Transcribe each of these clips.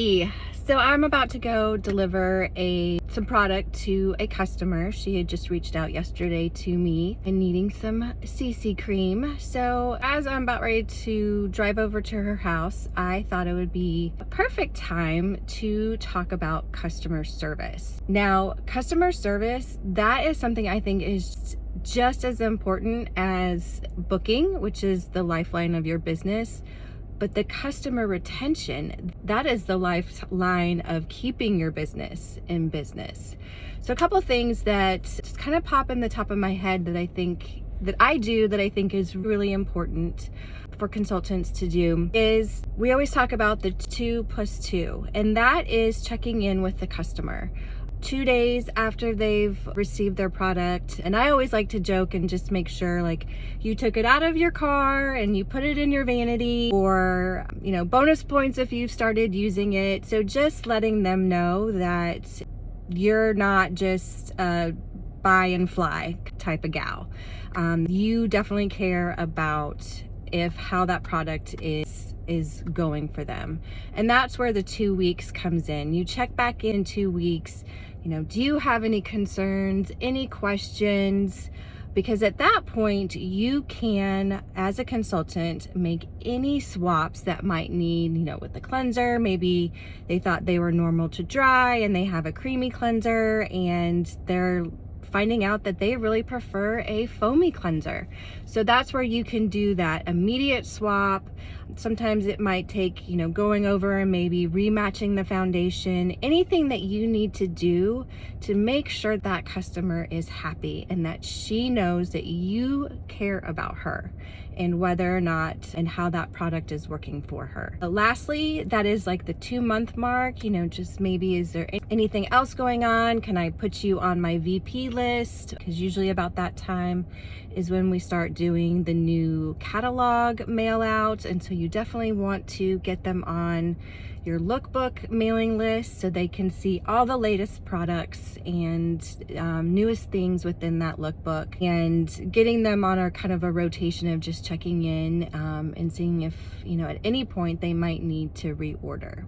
So I'm about to go deliver some product to a customer. She had just reached out yesterday to me and needing some CC cream. So as I'm about ready to drive over to her house, I thought it would be a perfect time to talk about customer service. Now, customer service, that is something I think is just as important as booking, which is the lifeline of your business. But the customer retention, that is the lifeline of keeping your business in business. So a couple of things that just kind of pop in the top of my head that I think is really important for consultants to do is we always talk about the 2+2, and that is checking in with the customer 2 days after they've received their product. And I always like to joke and just make sure, like, you took it out of your car and you put it in your vanity, or bonus points if you've started using it. So just letting them know that you're not just a buy and fly type of gal. You definitely care about how that product is going for them. And that's where the 2 weeks comes in. You check back in 2 weeks. Do you have any concerns, any questions? Because at that point, you can, as a consultant, make any swaps that might need, with the cleanser. Maybe they thought they were normal to dry and they have a creamy cleanser, and they're finding out that they really prefer a foamy cleanser. So that's where you can do that immediate swap. Sometimes it might take, going over and maybe rematching the foundation, anything that you need to do to make sure that customer is happy and that she knows that you care about her and whether or not and how that product is working for her. Lastly, that is like the 2-month mark, just maybe, is there anything else going on? Can I put you on my VP list? Because usually about that time is when we start doing the new catalog mail out. And so you definitely want to get them on your lookbook mailing list so they can see all the latest products and newest things within that lookbook, and getting them on our kind of a rotation of just checking in and seeing if at any point they might need to reorder.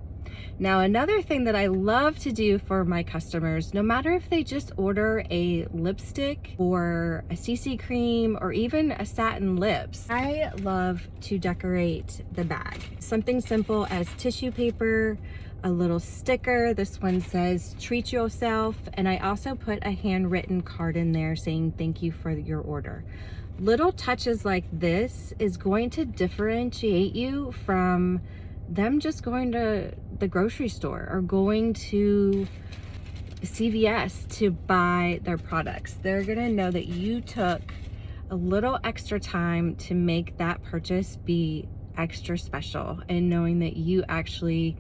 Now, another thing that I love to do for my customers, no matter if they just order a lipstick or a CC cream or even a satin lips, I love to decorate the bag. Something simple as tissue paper, a little sticker. This one says treat yourself, and I also put a handwritten card in there saying thank you for your order. Little touches like this is going to differentiate you from them just going to the grocery store or going to CVS to buy their products. They're gonna know that you took a little extra time to make that purchase be extra special, and knowing that you actually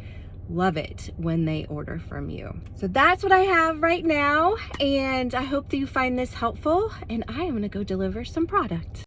love it when they order from you. So that's what I have right now, and I hope that you find this helpful, and I am gonna go deliver some product.